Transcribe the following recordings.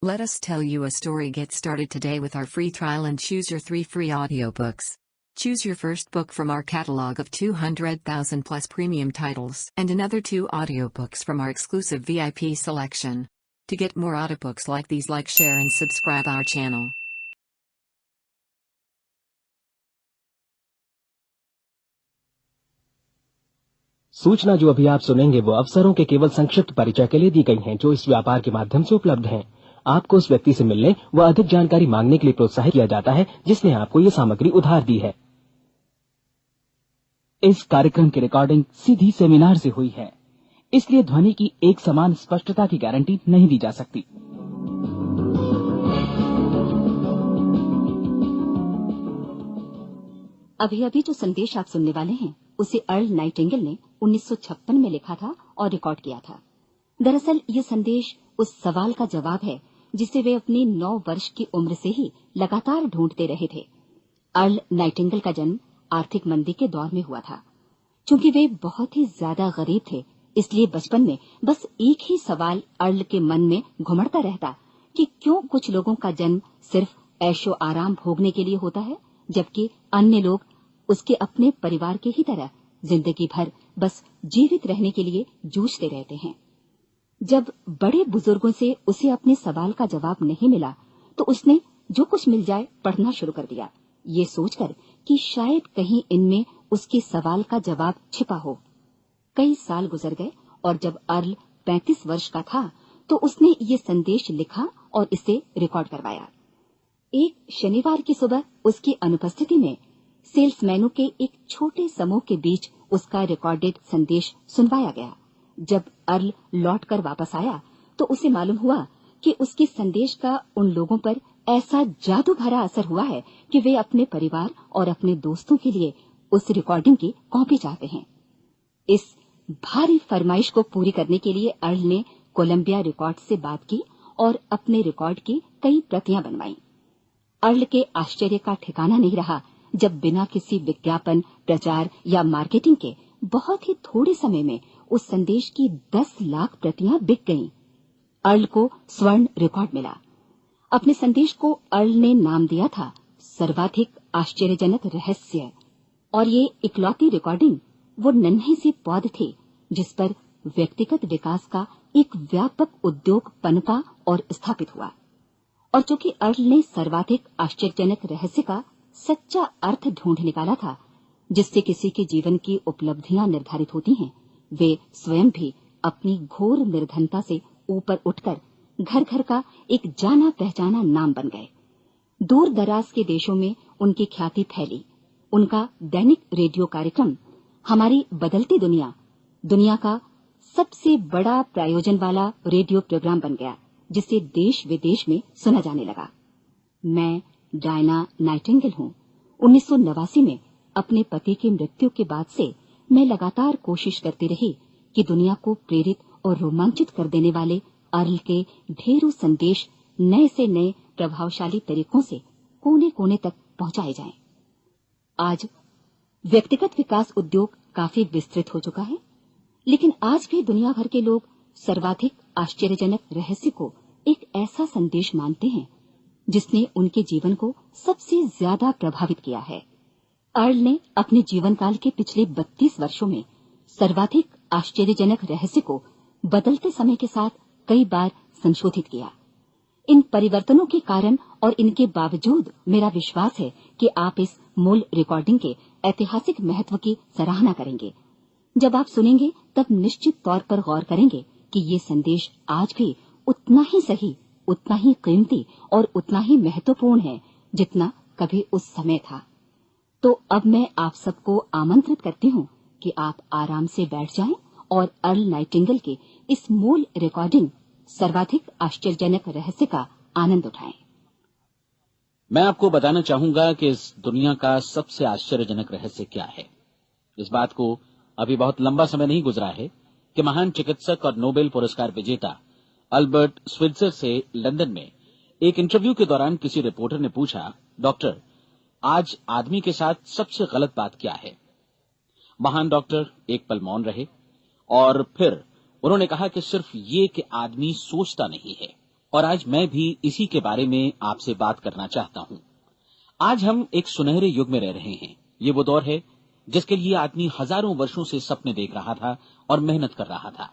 Let us tell you a story. Get started today with our free trial and choose your 3 free audiobooks. Choose your first book from our catalog of 200,000 plus premium titles and another 2 audiobooks from our exclusive VIP selection. To get more audiobooks like these, like, share and subscribe our channel. सूचना जो अभी आप सुनेंगे वो अवसरों के केवल संक्षिप्त परिचय के लिए दी गई हैं, जो इस व्यापार के माध्यम से उपलब्ध हैं। आपको उस व्यक्ति से मिलने व अधिक जानकारी मांगने के लिए प्रोत्साहित किया जाता है जिसने आपको ये सामग्री उधार दी है। इस कार्यक्रम की रिकॉर्डिंग सीधी सेमिनार से हुई है, इसलिए ध्वनि की एक समान स्पष्टता की गारंटी नहीं दी जा सकती। अभी अभी जो संदेश आप सुनने वाले हैं उसे अर्ल नाइटिंगेल ने 1956 में लिखा था और रिकॉर्ड किया था। दरअसल ये संदेश उस सवाल का जवाब है जिसे वे अपनी 9 वर्ष की उम्र से ही लगातार ढूंढते रहे थे। अर्ल नाइटिंगेल का जन्म आर्थिक मंदी के दौर में हुआ था। चूंकि वे बहुत ही ज्यादा गरीब थे, इसलिए बचपन में बस एक ही सवाल अर्ल के मन में घुमड़ता रहता कि क्यों कुछ लोगों का जन्म सिर्फ ऐशो आराम भोगने के लिए होता है, जबकि अन्य लोग उसके अपने परिवार के ही तरह जिंदगी भर बस जीवित रहने के लिए जूझते रहते हैं। जब बड़े बुजुर्गों से उसे अपने सवाल का जवाब नहीं मिला तो उसने जो कुछ मिल जाए पढ़ना शुरू कर दिया, ये सोचकर कि शायद कहीं इनमें उसके सवाल का जवाब छिपा हो। कई साल गुजर गए और जब अर्ल 35 वर्ष का था तो उसने ये संदेश लिखा और इसे रिकॉर्ड करवाया। एक शनिवार की सुबह उसकी अनुपस्थिति में सेल्समैनों के एक छोटे समूह के बीच उसका रिकॉर्डेड संदेश सुनवाया गया। जब अर्ल लौटकर वापस आया तो उसे मालूम हुआ कि उसके संदेश का उन लोगों पर ऐसा जादू भरा असर हुआ है कि वे अपने परिवार और अपने दोस्तों के लिए उस रिकॉर्डिंग की कॉपी चाहते हैं। इस भारी फरमाइश को पूरी करने के लिए अर्ल ने कोलंबिया रिकॉर्ड से बात की और अपने रिकॉर्ड की कई प्रतियां बनवाई। अर्ल के आश्चर्य का ठिकाना नहीं रहा जब बिना किसी विज्ञापन, प्रचार या मार्केटिंग के बहुत ही थोड़े समय में उस संदेश की 10 लाख प्रतियां बिक गईं। अर्ल को स्वर्ण रिकॉर्ड मिला। अपने संदेश को अर्ल ने नाम दिया था सर्वाधिक आश्चर्यजनक रहस्य, और ये इकलौती रिकॉर्डिंग वो नन्ही सी पौध थी जिस पर व्यक्तिगत विकास का एक व्यापक उद्योग पनपा और स्थापित हुआ। और चूंकि अर्ल ने सर्वाधिक आश्चर्यजनक रहस्य का सच्चा अर्थ ढूंढ निकाला था, जिससे किसी के जीवन की उपलब्धियां निर्धारित होती हैं, वे स्वयं भी अपनी घोर निर्धनता से ऊपर उठकर घर घर का एक जाना पहचाना नाम बन गए। दूर दराज के देशों में उनकी ख्याति फैली। उनका दैनिक रेडियो कार्यक्रम हमारी बदलती दुनिया का सबसे बड़ा प्रायोजन वाला रेडियो प्रोग्राम बन गया, जिसे देश विदेश में सुना जाने लगा। मैं डायना नाइटिंगेल हूँ। 1989 में अपने पति की मृत्यु के बाद से मैं लगातार कोशिश करती रही कि दुनिया को प्रेरित और रोमांचित कर देने वाले अर्ल के ढेरों संदेश नए से नए प्रभावशाली तरीकों से कोने कोने तक पहुंचाए जाएं। आज व्यक्तिगत विकास उद्योग काफी विस्तृत हो चुका है, लेकिन आज भी दुनिया भर के लोग सर्वाधिक आश्चर्यजनक रहस्य को एक ऐसा संदेश मानते हैं जिसने उनके जीवन को सबसे ज्यादा प्रभावित किया है। अर्ल ने अपने जीवन काल के पिछले 32 वर्षों में सर्वाधिक आश्चर्यजनक रहस्य को बदलते समय के साथ कई बार संशोधित किया। इन परिवर्तनों के कारण और इनके बावजूद मेरा विश्वास है कि आप इस मूल रिकॉर्डिंग के ऐतिहासिक महत्व की सराहना करेंगे। जब आप सुनेंगे तब निश्चित तौर पर गौर करेंगे कि ये संदेश आज भी उतना ही सही, उतना ही कीमती और उतना ही महत्वपूर्ण है जितना कभी उस समय था। तो अब मैं आप सबको आमंत्रित करती हूँ कि आप आराम से बैठ जाएं और अर्ल नाइटिंगेल के इस मूल रिकॉर्डिंग सर्वाधिक आश्चर्यजनक रहस्य का आनंद उठाएं। मैं आपको बताना चाहूंगा कि इस दुनिया का सबसे आश्चर्यजनक रहस्य क्या है। इस बात को अभी बहुत लंबा समय नहीं गुजरा है कि महान चिकित्सक और नोबेल पुरस्कार विजेता अल्बर्ट स्विट्जर से लंदन में एक इंटरव्यू के दौरान किसी रिपोर्टर ने पूछा, डॉक्टर, आज आदमी के साथ सबसे गलत बात क्या है? महान डॉक्टर एक पल मौन रहे और फिर उन्होंने कहा कि सिर्फ ये कि आदमी सोचता नहीं है। और आज मैं भी इसी के बारे में आपसे बात करना चाहता हूं। आज हम एक सुनहरे युग में रह रहे हैं। ये वो दौर है जिसके लिए आदमी हजारों वर्षों से सपने देख रहा था और मेहनत कर रहा था।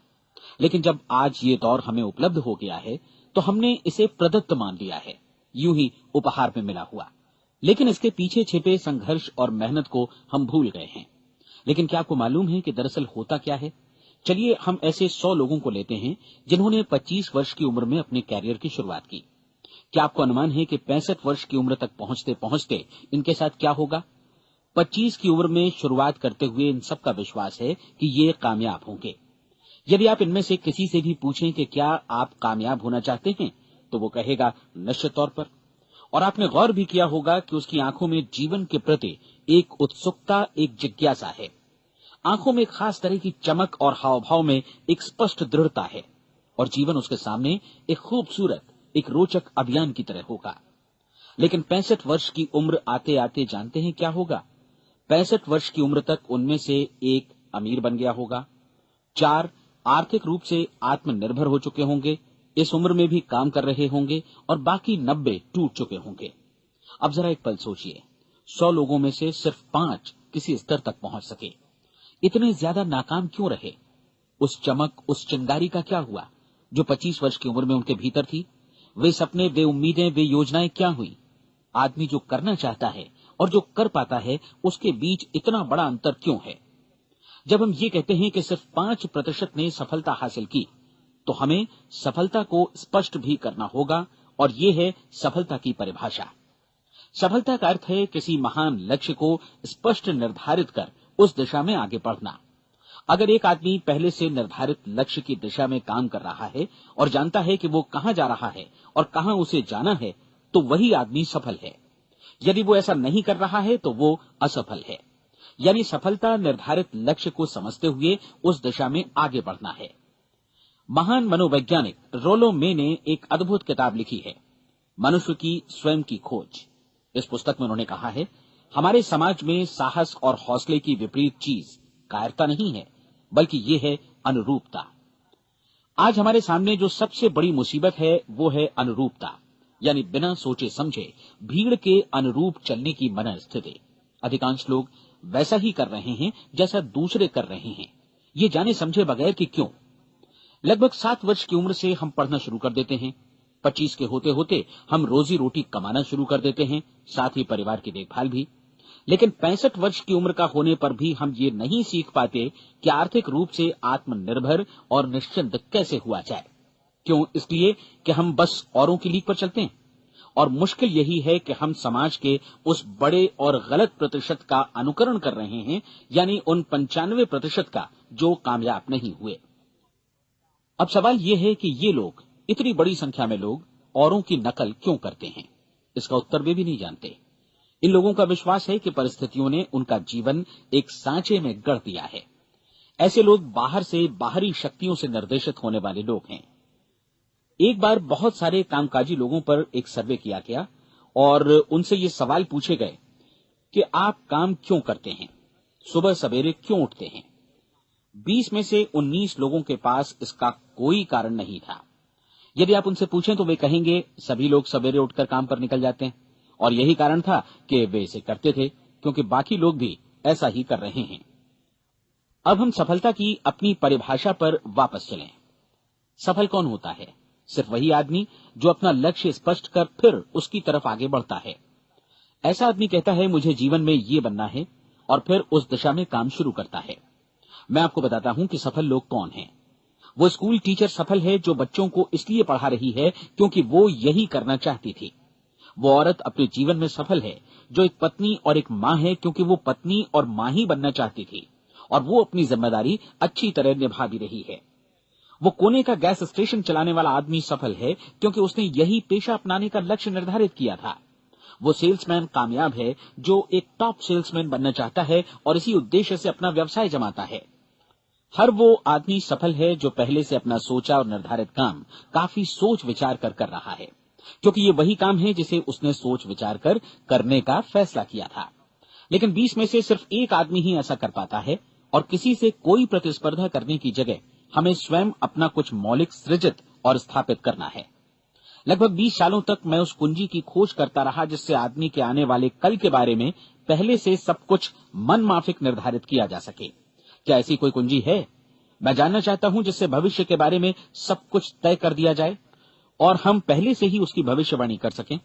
लेकिन जब आज ये दौर हमें उपलब्ध हो गया है तो हमने इसे प्रदत्त मान लिया है, यूं ही उपहार में मिला हुआ। लेकिन इसके पीछे छिपे संघर्ष और मेहनत को हम भूल गए हैं। लेकिन क्या आपको मालूम है कि दरअसल होता क्या है? चलिए हम ऐसे 100 लोगों को लेते हैं जिन्होंने 25 वर्ष की उम्र में अपने कैरियर की शुरुआत की। क्या आपको अनुमान है कि 65 वर्ष की उम्र तक पहुंचते पहुंचते इनके साथ क्या होगा? 25 की उम्र में शुरुआत करते हुए इन सबका विश्वास है कि ये कामयाब होंगे। यदि आप इनमें से किसी से भी पूछें कि क्या आप कामयाब होना चाहते हैं, तो वो कहेगा निश्चित तौर पर। और आपने गौर भी किया होगा कि उसकी आंखों में जीवन के प्रति एक उत्सुकता, एक जिज्ञासा है। आंखों में एक खास तरह की चमक और हाव भाव में एक स्पष्ट दृढ़ता है और जीवन उसके सामने एक खूबसूरत, एक रोचक अभियान की तरह होगा। लेकिन 65 वर्ष की उम्र आते आते जानते हैं क्या होगा? 65 वर्ष की उम्र तक उनमें से एक अमीर बन गया होगा, 4 आर्थिक रूप से आत्मनिर्भर हो चुके होंगे, इस उम्र में भी काम कर रहे होंगे और बाकी 90 टूट चुके होंगे। अब जरा एक पल सोचिए, 100 लोगों में से सिर्फ 5 किसी स्तर तक पहुंच सके। इतने ज्यादा नाकाम क्यों रहे? उस चमक, उस चिंगारी का क्या हुआ जो 25 वर्ष की उम्र में उनके भीतर थी? वे सपने, वे उम्मीदें, वे योजनाएं क्या हुई? आदमी जो करना चाहता है और जो कर पाता है, उसके बीच इतना बड़ा अंतर क्यों है? जब हम ये कहते हैं कि सिर्फ 5% ने सफलता हासिल की, तो हमें सफलता को स्पष्ट भी करना होगा, और ये है सफलता की परिभाषा। सफलता का अर्थ है किसी महान लक्ष्य को स्पष्ट निर्धारित कर उस दिशा में आगे बढ़ना। अगर एक आदमी पहले से निर्धारित लक्ष्य की दिशा में काम कर रहा है और जानता है कि वो कहां जा रहा है और कहां उसे जाना है, तो वही आदमी सफल है। यदि वो ऐसा नहीं कर रहा है तो वो असफल है। यानी सफलता निर्धारित लक्ष्य को समझते हुए उस दिशा में आगे बढ़ना है। महान मनोवैज्ञानिक रोलो मे ने एक अद्भुत किताब लिखी है, मनुष्य की स्वयं की खोज। इस पुस्तक में उन्होंने कहा है, हमारे समाज में साहस और हौसले की विपरीत चीज कायरता नहीं है, बल्कि ये है अनुरूपता। आज हमारे सामने जो सबसे बड़ी मुसीबत है वो है अनुरूपता, यानी बिना सोचे समझे भीड़ के अनुरूप चलने की मनस्थिति। अधिकांश लोग वैसा ही कर रहे हैं जैसा दूसरे कर रहे हैं, ये जाने समझे बगैर कि क्यों। लगभग 7 वर्ष की उम्र से हम पढ़ना शुरू कर देते हैं। 25 के होते होते हम रोजी रोटी कमाना शुरू कर देते हैं, साथ ही परिवार की देखभाल भी। लेकिन 65 वर्ष की उम्र का होने पर भी हम ये नहीं सीख पाते कि आर्थिक रूप से आत्मनिर्भर और निश्चिंत कैसे हुआ जाए। क्यों? इसलिए कि हम बस औरों की लीक पर चलते हैं। और मुश्किल यही है कि हम समाज के उस बड़े और गलत प्रतिशत का अनुकरण कर रहे हैं, यानी उन 95% का जो कामयाब नहीं हुए। अब सवाल यह है कि ये लोग, इतनी बड़ी संख्या में लोग, औरों की नकल क्यों करते हैं? इसका उत्तर वे भी नहीं जानते। इन लोगों का विश्वास है कि परिस्थितियों ने उनका जीवन एक सांचे में गढ़ दिया है। ऐसे लोग बाहर से बाहरी शक्तियों से निर्देशित होने वाले लोग हैं। एक बार बहुत सारे कामकाजी लोगों पर एक सर्वे किया गया और उनसे ये सवाल पूछे गए कि आप काम क्यों करते हैं, सुबह सवेरे क्यों उठते हैं? 20 में से 19 लोगों के पास इसका कोई कारण नहीं था। यदि आप उनसे पूछें तो वे कहेंगे सभी लोग सवेरे उठकर काम पर निकल जाते हैं, और यही कारण था कि वे इसे करते थे क्योंकि बाकी लोग भी ऐसा ही कर रहे हैं। अब हम सफलता की अपनी परिभाषा पर वापस चलें। सफल कौन होता है? सिर्फ वही आदमी जो अपना लक्ष्य स्पष्ट कर फिर उसकी तरफ आगे बढ़ता है। ऐसा आदमी कहता है मुझे जीवन में ये बनना है, और फिर उस दिशा में काम शुरू करता है। मैं आपको बताता हूं कि सफल लोग कौन हैं। वो स्कूल टीचर सफल है जो बच्चों को इसलिए पढ़ा रही है क्योंकि वो यही करना चाहती थी। वो औरत अपने जीवन में सफल है जो एक पत्नी और एक मां है क्योंकि वो पत्नी और मां ही बनना चाहती थी, और वो अपनी जिम्मेदारी अच्छी तरह निभा भी रही है। वो कोने का गैस स्टेशन चलाने वाला आदमी सफल है क्योंकि उसने यही पेशा अपनाने का लक्ष्य निर्धारित किया था। वो सेल्समैन कामयाब है जो एक टॉप सेल्समैन बनना चाहता है और इसी उद्देश्य से अपना व्यवसाय जमाता है। हर वो आदमी सफल है जो पहले से अपना सोचा और निर्धारित काम काफी सोच विचार कर रहा है, क्योंकि ये वही काम है जिसे उसने सोच विचार कर करने का फैसला किया था। लेकिन 20 में से सिर्फ एक आदमी ही ऐसा कर पाता है, और किसी से कोई प्रतिस्पर्धा करने की जगह हमें स्वयं अपना कुछ मौलिक सृजित और स्थापित करना है। लगभग 20 सालों तक मैं उस कुंजी की खोज करता रहा जिससे आदमी के आने वाले कल के बारे में पहले से सब कुछ मन माफिक निर्धारित किया जा सके। क्या ऐसी कोई कुंजी है? मैं जानना चाहता हूं जिससे भविष्य के बारे में सब कुछ तय कर दिया जाए और हम पहले से ही उसकी भविष्यवाणी कर सकें।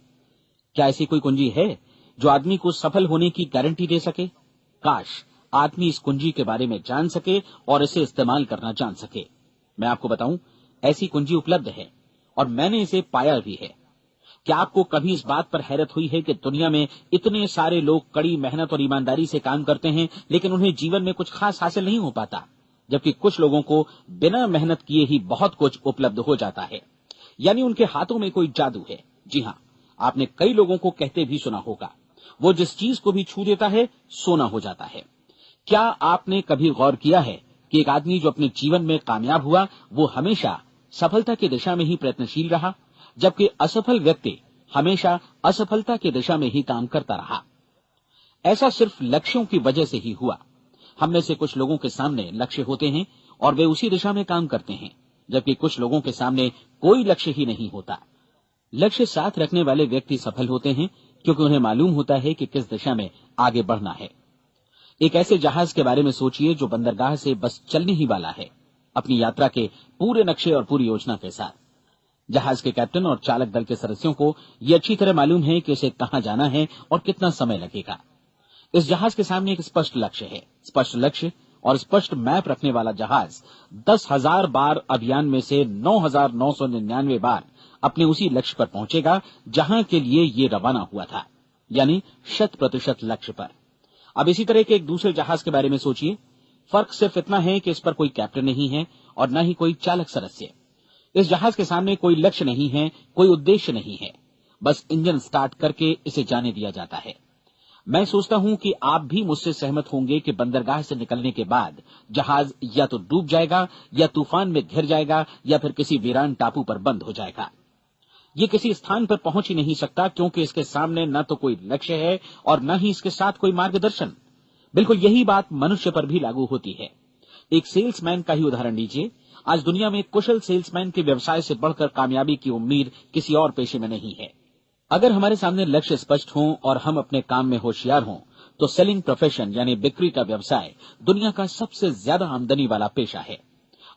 क्या ऐसी कोई कुंजी है जो आदमी को सफल होने की गारंटी दे सके? काश आदमी इस कुंजी के बारे में जान सके और इसे इस्तेमाल करना जान सके। मैं आपको बताऊं, ऐसी कुंजी उपलब्ध है और मैंने इसे पाया भी है। क्या आपको कभी इस बात पर हैरत हुई है कि दुनिया में इतने सारे लोग कड़ी मेहनत और ईमानदारी से काम करते हैं, लेकिन उन्हें जीवन में कुछ खास हासिल नहीं हो पाता, जबकि कुछ लोगों को बिना मेहनत किए ही बहुत कुछ उपलब्ध हो जाता है। यानी उनके हाथों में कोई जादू है। जी हां, आपने कई लोगों को कहते भी सुना होगा, वो जिस चीज को भी छू देता है सोना हो जाता है। क्या आपने कभी गौर किया है कि एक आदमी जो अपने जीवन में कामयाब हुआ वो हमेशा सफलता की दिशा में ही प्रयत्नशील रहा, जबकि असफल व्यक्ति हमेशा असफलता की दिशा में ही काम करता रहा? ऐसा सिर्फ लक्ष्यों की वजह से ही हुआ। हम में से कुछ लोगों के सामने लक्ष्य होते हैं और वे उसी दिशा में काम करते हैं, जबकि कुछ लोगों के सामने कोई लक्ष्य ही नहीं होता। लक्ष्य साथ रखने वाले व्यक्ति सफल होते हैं क्योंकि उन्हें मालूम होता है कि किस दिशा में आगे बढ़ना है। एक ऐसे जहाज के बारे में सोचिए जो बंदरगाह से बस चलने ही वाला है, अपनी यात्रा के पूरे नक्शे और पूरी योजना के साथ। जहाज के कैप्टन और चालक दल के सदस्यों को यह अच्छी तरह मालूम है कि उसे कहां जाना है और कितना समय लगेगा। इस जहाज के सामने एक स्पष्ट लक्ष्य है। स्पष्ट लक्ष्य और स्पष्ट मैप रखने वाला जहाज 10,000 बार अभियान में से 9,999 बार अपने उसी लक्ष्य पर पहुंचेगा जहां के लिए ये रवाना हुआ था, यानी 100% लक्ष्य पर। अब इसी तरह के एक दूसरे जहाज के बारे में सोचिए। फर्क सिर्फ इतना है कि इस पर कोई कैप्टन नहीं है और न ही कोई चालक सदस्य। इस जहाज के सामने कोई लक्ष्य नहीं है, कोई उद्देश्य नहीं है, बस इंजन स्टार्ट करके इसे जाने दिया जाता है। मैं सोचता हूं कि आप भी मुझसे सहमत होंगे कि बंदरगाह से निकलने के बाद जहाज या तो डूब जाएगा या तूफान में घिर जाएगा या फिर किसी वीरान टापू पर बंद हो जाएगा। ये किसी स्थान पर पहुंच ही नहीं सकता क्योंकि इसके सामने न तो कोई लक्ष्य है और न ही इसके साथ कोई मार्गदर्शन। बिल्कुल यही बात मनुष्य पर भी लागू होती है। एक सेल्समैन का ही उदाहरण लीजिए। आज दुनिया में कुशल सेल्समैन के व्यवसाय से बढ़कर कामयाबी की उम्मीद किसी और पेशे में नहीं है। अगर हमारे सामने लक्ष्य स्पष्ट हों और हम अपने काम में होशियार हों तो सेलिंग प्रोफेशन यानी बिक्री का व्यवसाय दुनिया का सबसे ज्यादा आमदनी वाला पेशा है।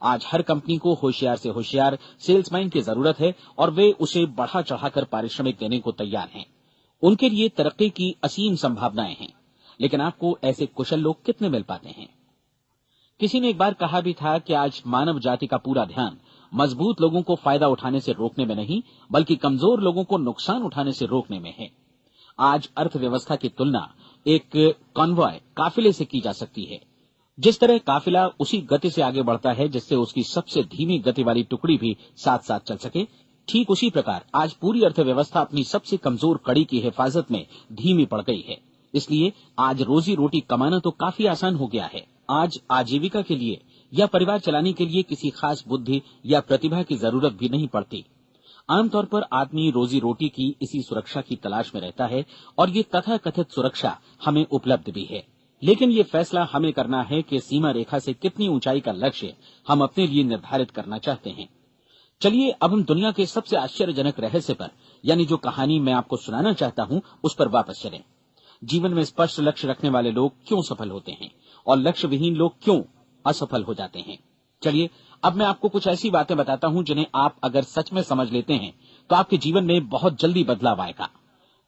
आज हर कंपनी को होशियार से होशियार सेल्समैन की जरूरत है और वे उसे बढ़ा चढ़ाकर पारिश्रमिक देने को तैयार हैं। उनके लिए तरक्की की असीम संभावनाएं हैं, लेकिन आपको ऐसे कुशल लोग कितने मिल पाते हैं? किसी ने एक बार कहा भी था कि आज मानव जाति का पूरा ध्यान मजबूत लोगों को फायदा उठाने से रोकने में नहीं, बल्कि कमजोर लोगों को नुकसान उठाने से रोकने में है। आज अर्थव्यवस्था की तुलना एक कॉन्वॉय काफिले से की जा सकती है। जिस तरह काफिला उसी गति से आगे बढ़ता है जिससे उसकी सबसे धीमी गति वाली टुकड़ी भी साथ साथ चल सके, ठीक उसी प्रकार आज पूरी अर्थव्यवस्था अपनी सबसे कमजोर कड़ी की हिफाजत में धीमी पड़ गई है। इसलिए आज रोजी रोटी कमाना तो काफी आसान हो गया है। आज आजीविका के लिए या परिवार चलाने के लिए किसी खास बुद्धि या प्रतिभा की जरूरत भी नहीं पड़ती। आमतौर पर आदमी रोजी रोटी की इसी सुरक्षा की तलाश में रहता है और ये तथाकथित सुरक्षा हमें उपलब्ध भी है। लेकिन ये फैसला हमें करना है कि सीमा रेखा से कितनी ऊंचाई का लक्ष्य हम अपने लिए निर्धारित करना चाहते हैं। चलिए अब हम दुनिया के सबसे आश्चर्यजनक रहस्य पर, यानी जो कहानी मैं आपको सुनाना चाहता हूं, उस पर वापस चलें। जीवन में स्पष्ट लक्ष्य रखने वाले लोग क्यों सफल होते हैं और लक्ष्य विहीन लोग क्यों असफल हो जाते हैं? चलिए अब मैं आपको कुछ ऐसी बातें बताता हूं जिन्हें आप अगर सच में समझ लेते हैं तो आपके जीवन में बहुत जल्दी बदलाव आएगा।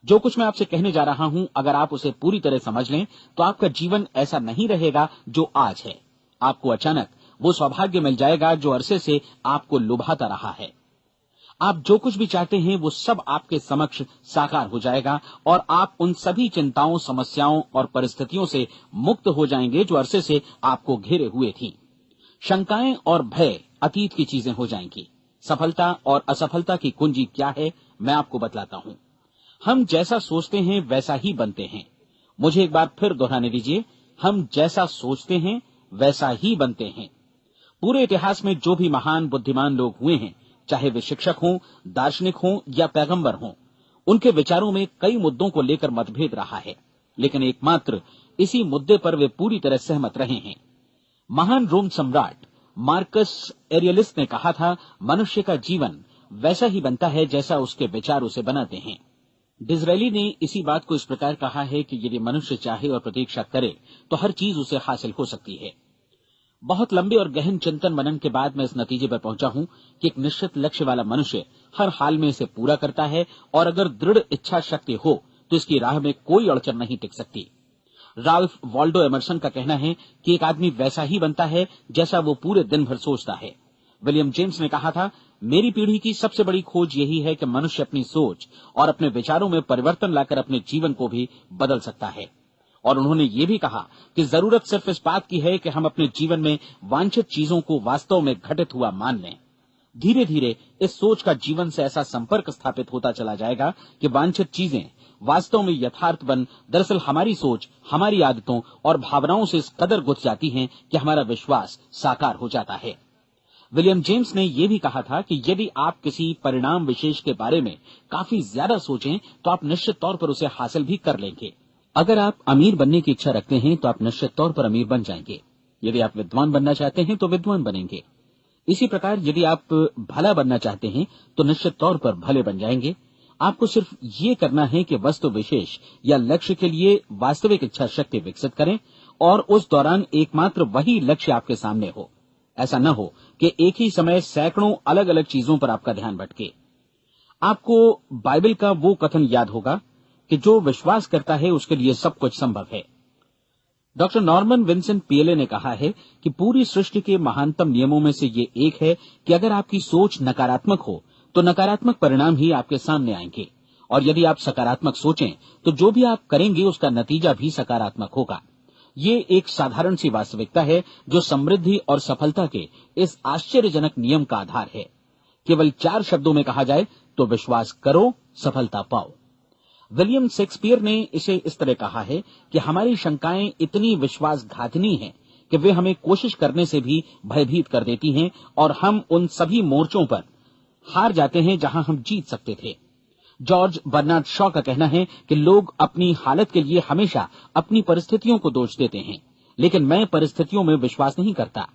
जो कुछ मैं आपसे कहने जा रहा हूं, अगर आप उसे पूरी तरह समझ लें तो आपका जीवन ऐसा नहीं रहेगा जो आज है। आपको अचानक वो सौभाग्य मिल जाएगा जो अरसे से आपको लुभाता रहा है। आप जो कुछ भी चाहते हैं वो सब आपके समक्ष साकार हो जाएगा और आप उन सभी चिंताओं, समस्याओं और परिस्थितियों से मुक्त हो जाएंगे जो अरसे से आपको घेरे हुए थी। शंकाएं और भय अतीत की चीजें हो जाएंगी। सफलता और असफलता की कुंजी क्या है, मैं आपको बतलाता हूं। हम जैसा सोचते हैं वैसा ही बनते हैं। मुझे एक बार फिर दोहराने दीजिए, हम जैसा सोचते हैं वैसा ही बनते हैं। पूरे इतिहास में जो भी महान बुद्धिमान लोग हुए हैं, चाहे वे शिक्षक हों, दार्शनिक हों या पैगंबर हों, उनके विचारों में कई मुद्दों को लेकर मतभेद रहा है, लेकिन एकमात्र इसी मुद्दे पर वे पूरी तरह सहमत रहे हैं। महान रोम सम्राट मार्कस एरियलिस ने कहा था, मनुष्य का जीवन वैसा ही बनता है जैसा उसके विचार उसे बनाते हैं। डिज़रायली ने इसी बात को इस प्रकार कहा है कि यदि मनुष्य चाहे और प्रतीक्षा करे तो हर चीज उसे हासिल हो सकती है। बहुत लंबे और गहन चिंतन मनन के बाद मैं इस नतीजे पर पहुंचा हूं कि एक निश्चित लक्ष्य वाला मनुष्य हर हाल में इसे पूरा करता है, और अगर दृढ़ इच्छा शक्ति हो तो इसकी राह में कोई अड़चन नहीं टिक सकती। राल्फ वॉल्डो एमर्सन का कहना है कि एक आदमी वैसा ही बनता है जैसा वो पूरे दिन भर सोचता है। विलियम जेम्स ने कहा था, मेरी पीढ़ी की सबसे बड़ी खोज यही है कि मनुष्य अपनी सोच और अपने विचारों में परिवर्तन लाकर अपने जीवन को भी बदल सकता है। और उन्होंने ये भी कहा कि जरूरत सिर्फ इस बात की है कि हम अपने जीवन में वांछित चीजों को वास्तव में घटित हुआ मान लें। धीरे धीरे इस सोच का जीवन से ऐसा संपर्क स्थापित होता चला जाएगा कि वांछित चीजें वास्तव में यथार्थ बन दरअसल हमारी सोच, हमारी आदतों और भावनाओं से इस कदर गुथ जाती हैं कि हमारा विश्वास साकार हो जाता है। विलियम जेम्स ने यह भी कहा था कि यदि आप किसी परिणाम विशेष के बारे में काफी ज्यादा सोचें तो आप निश्चित तौर पर उसे हासिल भी कर लेंगे। अगर आप अमीर बनने की इच्छा रखते हैं तो आप निश्चित तौर पर अमीर बन जाएंगे। यदि आप विद्वान बनना चाहते हैं तो विद्वान बनेंगे। इसी प्रकार यदि आप भला बनना चाहते हैं तो निश्चित तौर पर भले बन जाएंगे। आपको सिर्फ ये करना है कि वस्तु विशेष या लक्ष्य के लिए वास्तविक इच्छा शक्ति विकसित करें, और उस दौरान एकमात्र वही लक्ष्य आपके सामने हो। ऐसा न हो कि एक ही समय सैकड़ों अलग अलग चीजों पर आपका ध्यान भटके। आपको बाइबल का वो कथन याद होगा कि जो विश्वास करता है उसके लिए सब कुछ संभव है। डॉक्टर नॉर्मन विंसेंट पीएले ने कहा है कि पूरी सृष्टि के महानतम नियमों में से ये एक है कि अगर आपकी सोच नकारात्मक हो तो नकारात्मक परिणाम ही आपके सामने आएंगे, और यदि आप सकारात्मक सोचें तो जो भी आप करेंगे उसका नतीजा भी सकारात्मक होगा। ये एक साधारण सी वास्तविकता है जो समृद्धि और सफलता के इस आश्चर्यजनक नियम का आधार है। केवल 4 शब्दों में कहा जाए तो विश्वास करो, सफलता पाओ। विलियम शेक्सपियर ने इसे इस तरह कहा है कि हमारी शंकाएं इतनी विश्वासघातिनी हैं कि वे हमें कोशिश करने से भी भयभीत कर देती हैं, और हम उन सभी मोर्चों पर हार जाते हैं जहां हम जीत सकते थे। जॉर्ज बर्नार्ड शॉ का कहना है कि लोग अपनी हालत के लिए हमेशा अपनी परिस्थितियों को दोष देते हैं, लेकिन मैं परिस्थितियों में विश्वास नहीं करता।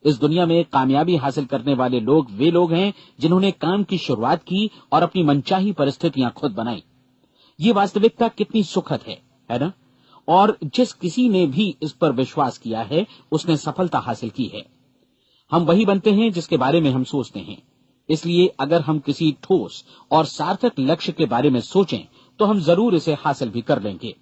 इस दुनिया में कामयाबी हासिल करने वाले लोग वे लोग हैं जिन्होंने काम की शुरुआत की और अपनी मनचाही परिस्थितियां खुद बनाई। ये वास्तविकता कितनी सुखद है ना? और जिस किसी ने भी इस पर विश्वास किया है उसने सफलता हासिल की है। हम वही बनते हैं जिसके बारे में हम सोचते हैं। इसलिए अगर हम किसी ठोस और सार्थक लक्ष्य के बारे में सोचें तो हम जरूर इसे हासिल भी कर लेंगे।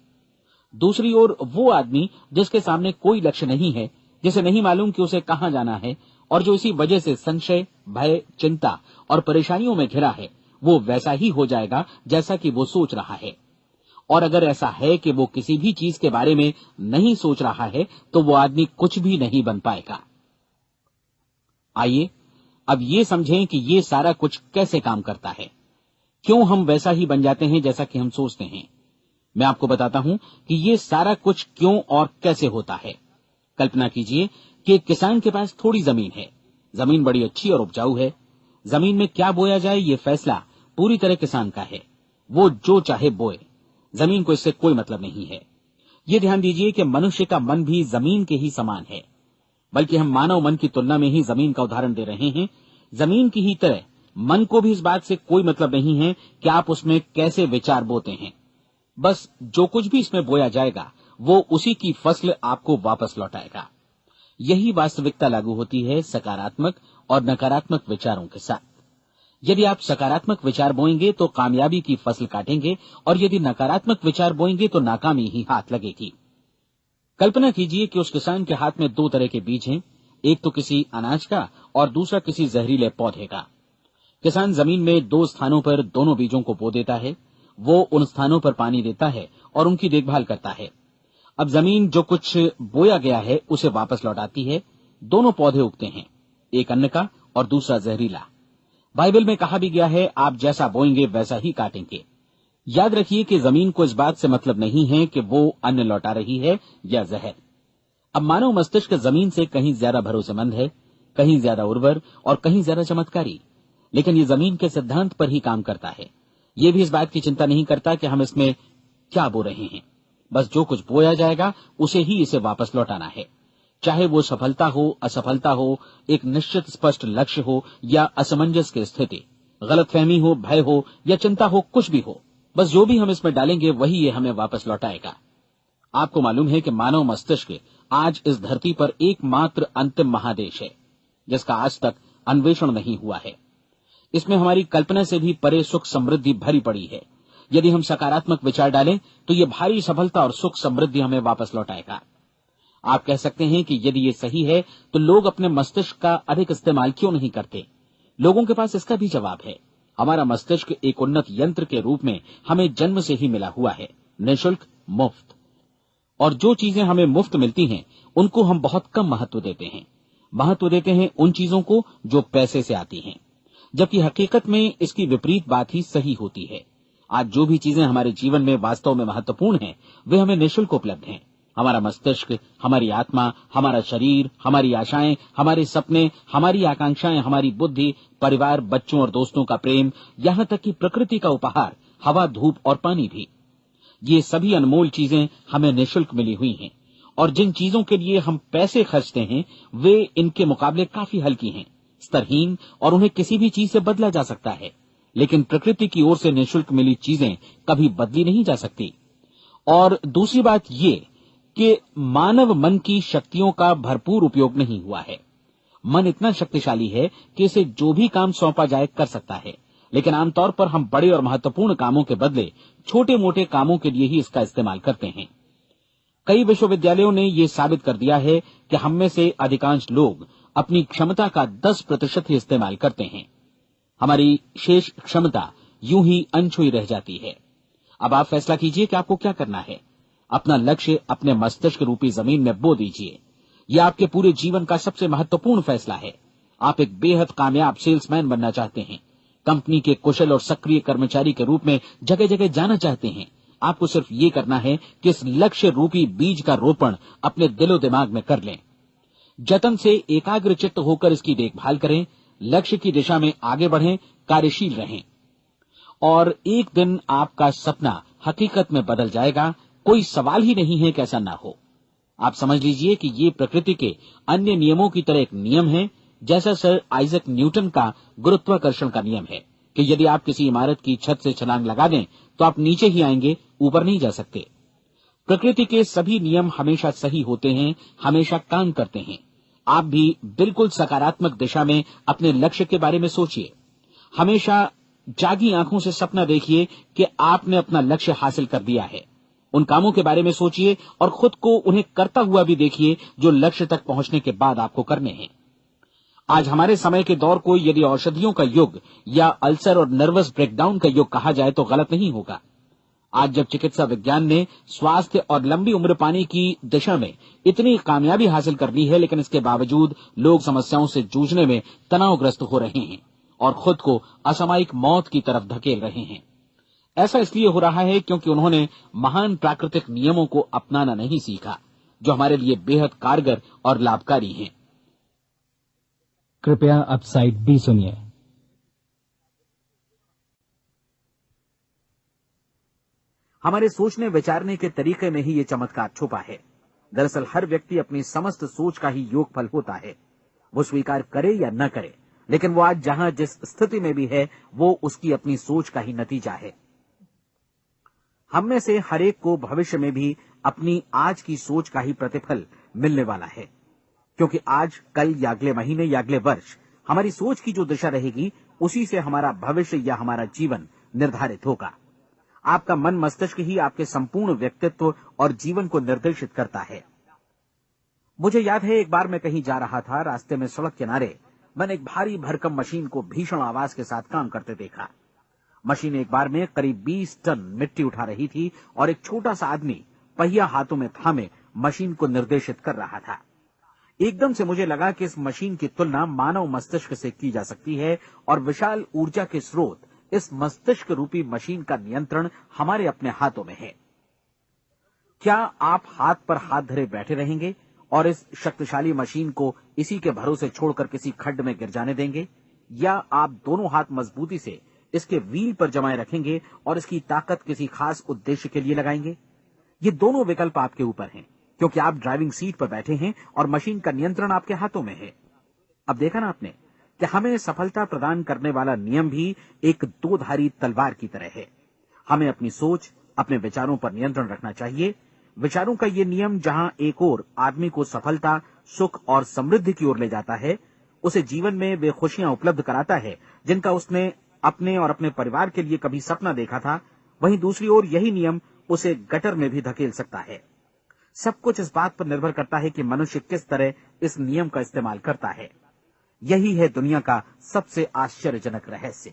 दूसरी ओर वो आदमी जिसके सामने कोई लक्ष्य नहीं है, जिसे नहीं मालूम कि उसे कहां जाना है, और जो इसी वजह से संशय, भय, चिंता और परेशानियों में घिरा है, वो वैसा ही हो जाएगा जैसा कि वो सोच रहा है। और अगर ऐसा है कि वो किसी भी चीज के बारे में नहीं सोच रहा है तो वो आदमी कुछ भी नहीं बन पाएगा। आइए अब ये समझें कि ये सारा कुछ कैसे काम करता है, क्यों हम वैसा ही बन जाते हैं जैसा कि हम सोचते हैं। मैं आपको बताता हूं कि ये सारा कुछ क्यों और कैसे होता है। कल्पना कीजिए कि एक किसान के पास थोड़ी जमीन है। जमीन बड़ी अच्छी और उपजाऊ है। जमीन में क्या बोया जाए ये फैसला पूरी तरह किसान का है। वो जो चाहे बोए, जमीन को इससे कोई मतलब नहीं है। ये ध्यान दीजिए कि मनुष्य का मन भी जमीन के ही समान है, बल्कि हम मानव मन की तुलना में ही जमीन का उदाहरण दे रहे हैं। जमीन की ही तरह मन को भी इस बात से कोई मतलब नहीं है कि आप उसमें कैसे विचार बोते हैं। बस जो कुछ भी इसमें बोया जाएगा वो उसी की फसल आपको वापस लौटाएगा। यही वास्तविकता लागू होती है सकारात्मक और नकारात्मक विचारों के साथ। यदि आप सकारात्मक विचार बोएंगे तो कामयाबी की फसल काटेंगे, और यदि नकारात्मक विचार बोएंगे तो नाकामी ही हाथ लगेगी। कल्पना कीजिए कि उस किसान के हाथ में 2 तरह के बीज हैं, एक तो किसी अनाज का और दूसरा किसी जहरीले पौधे का। किसान जमीन में 2 स्थानों पर दोनों बीजों को बो देता है। वो उन स्थानों पर पानी देता है और उनकी देखभाल करता है। अब जमीन जो कुछ बोया गया है उसे वापस लौटाती है। दोनों पौधे उगते हैं, एक अन्न का और दूसरा जहरीला। बाइबल में कहा भी गया है, आप जैसा बोएंगे वैसा ही काटेंगे। याद रखिए कि जमीन को इस बात से मतलब नहीं है कि वो अन्न लौटा रही है या जहर। अब मानव मस्तिष्क जमीन से कहीं ज्यादा भरोसेमंद है, कहीं ज्यादा उर्वर और कहीं ज्यादा चमत्कारी, लेकिन ये जमीन के सिद्धांत पर ही काम करता है। ये भी इस बात की चिंता नहीं करता कि हम इसमें क्या बो रहे हैं। बस जो कुछ बोया जाएगा उसे ही इसे वापस लौटाना है, चाहे वो सफलता हो, असफलता हो, एक निश्चित स्पष्ट लक्ष्य हो या असमंजस की स्थिति। गलतफहमी हो, भय हो या चिंता हो, कुछ भी हो, बस जो भी हम इसमें डालेंगे वही ये हमें वापस लौटाएगा। आपको मालूम है कि मानव मस्तिष्क आज इस धरती पर एकमात्र अंतिम महादेश है जिसका आज तक अन्वेषण नहीं हुआ है। इसमें हमारी कल्पना से भी परे सुख समृद्धि भरी पड़ी है। यदि हम सकारात्मक विचार डालें तो ये भारी सफलता और सुख समृद्धि हमें वापस लौटाएगा। आप कह सकते हैं कि यदि ये सही है तो लोग अपने मस्तिष्क का अधिक इस्तेमाल क्यों नहीं करते? लोगों के पास इसका भी जवाब है। हमारा मस्तिष्क एक उन्नत यंत्र के रूप में हमें जन्म से ही मिला हुआ है, निःशुल्क, मुफ्त। और जो चीजें हमें मुफ्त मिलती हैं उनको हम बहुत कम महत्व देते हैं। महत्व देते हैं उन चीजों को जो पैसे से आती हैं, जबकि हकीकत में इसकी विपरीत बात ही सही होती है। आज जो भी चीजें हमारे जीवन में वास्तव में महत्वपूर्ण हैं वे हमें निःशुल्क उपलब्ध हैं। हमारा मस्तिष्क, हमारी आत्मा, हमारा शरीर, हमारी आशाएं, हमारे सपने, हमारी आकांक्षाएं, हमारी बुद्धि, परिवार, बच्चों और दोस्तों का प्रेम, यहां तक कि प्रकृति का उपहार, हवा, धूप और पानी भी, ये सभी अनमोल चीजें हमें निःशुल्क मिली हुई हैं। और जिन चीजों के लिए हम पैसे खर्चते हैं वे इनके मुकाबले काफी हल्की हैं, स्तरहीन, और उन्हें किसी भी चीज से बदला जा सकता है। लेकिन प्रकृति की ओर से निःशुल्क मिली चीजें कभी बदली नहीं जा सकती। और दूसरी बात ये कि मानव मन की शक्तियों का भरपूर उपयोग नहीं हुआ है। मन इतना शक्तिशाली है कि इसे जो भी काम सौंपा जाए कर सकता है, लेकिन आमतौर पर हम बड़े और महत्वपूर्ण कामों के बदले छोटे मोटे कामों के लिए ही इसका इस्तेमाल करते हैं। कई विश्वविद्यालयों ने यह साबित कर दिया है कि हम में से अधिकांश लोग अपनी क्षमता का 10% ही इस्तेमाल करते हैं। हमारी शेष क्षमता यूं ही अनछुई रह जाती है। अब आप फैसला कीजिए कि आपको क्या करना है। अपना लक्ष्य अपने मस्तिष्क रूपी जमीन में बो दीजिए। यह आपके पूरे जीवन का सबसे महत्वपूर्ण फैसला है। आप एक बेहद कामयाब सेल्समैन बनना चाहते हैं, कंपनी के कुशल और सक्रिय कर्मचारी के रूप में जगह जगह जाना चाहते हैं। आपको सिर्फ ये करना है कि इस लक्ष्य रूपी बीज का रोपण अपने दिलो दिमाग में कर लें। जतन से एकाग्रचित्त होकर इसकी देखभाल करें, लक्ष्य की दिशा में आगे बढ़ें, कार्यशील रहें, और एक दिन आपका सपना हकीकत में बदल जाएगा। कोई सवाल ही नहीं है कि ऐसा ना हो। आप समझ लीजिए कि ये प्रकृति के अन्य नियमों की तरह एक नियम है, जैसा सर आइजक न्यूटन का गुरुत्वाकर्षण का नियम है कि यदि आप किसी इमारत की छत से छलांग लगा दें तो आप नीचे ही आएंगे, ऊपर नहीं जा सकते। प्रकृति के सभी नियम हमेशा सही होते हैं, हमेशा काम करते हैं। आप भी बिल्कुल सकारात्मक दिशा में अपने लक्ष्य के बारे में सोचिए। हमेशा जागी आंखों से सपना देखिए कि आपने अपना लक्ष्य हासिल कर दिया है। उन कामों के बारे में सोचिए और खुद को उन्हें करता हुआ भी देखिए जो लक्ष्य तक पहुंचने के बाद आपको करने हैं। आज हमारे समय के दौर को यदि औषधियों का युग या अल्सर और नर्वस ब्रेकडाउन का युग कहा जाए तो गलत नहीं होगा। आज जब चिकित्सा विज्ञान ने स्वास्थ्य और लंबी उम्र पाने की दिशा में इतनी कामयाबी हासिल कर ली है, लेकिन इसके बावजूद लोग समस्याओं से जूझने में तनावग्रस्त हो रहे हैं और खुद को असामयिक मौत की तरफ धकेल रहे हैं। ऐसा इसलिए हो रहा है क्योंकि उन्होंने महान प्राकृतिक नियमों को अपनाना नहीं सीखा, जो हमारे लिए बेहद कारगर और लाभकारी हैं। कृपया अब साइड बी सुनिए। हमारे सोचने विचारने के तरीके में ही ये चमत्कार छुपा है। दरअसल हर व्यक्ति अपनी समस्त सोच का ही योगफल होता है। वो स्वीकार करे या न करे, लेकिन वो आज जहां जिस स्थिति में भी है वो उसकी अपनी सोच का ही नतीजा है। हम में से हर एक को भविष्य में भी अपनी आज की सोच का ही प्रतिफल मिलने वाला है, क्योंकि आज, कल या अगले महीने या अगले वर्ष हमारी सोच की जो दिशा रहेगी उसी से हमारा भविष्य या हमारा जीवन निर्धारित होगा। आपका मन मस्तिष्क ही आपके संपूर्ण व्यक्तित्व और जीवन को निर्देशित करता है। मुझे याद है एक बार मैं कहीं जा रहा था, रास्ते में सड़क किनारे मैंने एक भारी भरकम मशीन को भीषण आवाज के साथ काम करते देखा। मशीन एक बार में करीब 20 टन मिट्टी उठा रही थी और एक छोटा सा आदमी पहिया हाथों में थामे मशीन को निर्देशित कर रहा था। एकदम से मुझे लगा कि इस मशीन की तुलना मानव मस्तिष्क से की जा सकती है और विशाल ऊर्जा के स्रोत इस मस्तिष्क रूपी मशीन का नियंत्रण हमारे अपने हाथों में है। क्या आप हाथ पर हाथ धरे बैठे रहेंगे और इस शक्तिशाली मशीन को इसी के भरोसे छोड़कर किसी खड्ड में गिर जाने देंगे, या आप दोनों हाथ मजबूती से इसके व्हील पर जमाए रखेंगे और इसकी ताकत किसी खास उद्देश्य के लिए लगाएंगे? ये दोनों विकल्प आपके ऊपर हैं, क्योंकि आप ड्राइविंग सीट पर बैठे हैं और मशीन का नियंत्रण आपके हाथों में है। अब देखा ना आपने कि हमें सफलता प्रदान करने वाला नियम भी एक दोधारी तलवार की तरह है। हमें अपनी सोच, अपने विचारों पर नियंत्रण रखना चाहिए। विचारों का ये नियम जहां एक ओर आदमी को सफलता, सुख और समृद्धि की ओर ले जाता है, उसे जीवन में वे खुशियां उपलब्ध कराता है जिनका उसने अपने और अपने परिवार के लिए कभी सपना देखा था, वहीं दूसरी ओर यही नियम उसे गटर में भी धकेल सकता है। सब कुछ इस बात पर निर्भर करता है कि मनुष्य किस तरह इस नियम का इस्तेमाल करता है। यही है दुनिया का सबसे आश्चर्यजनक रहस्य।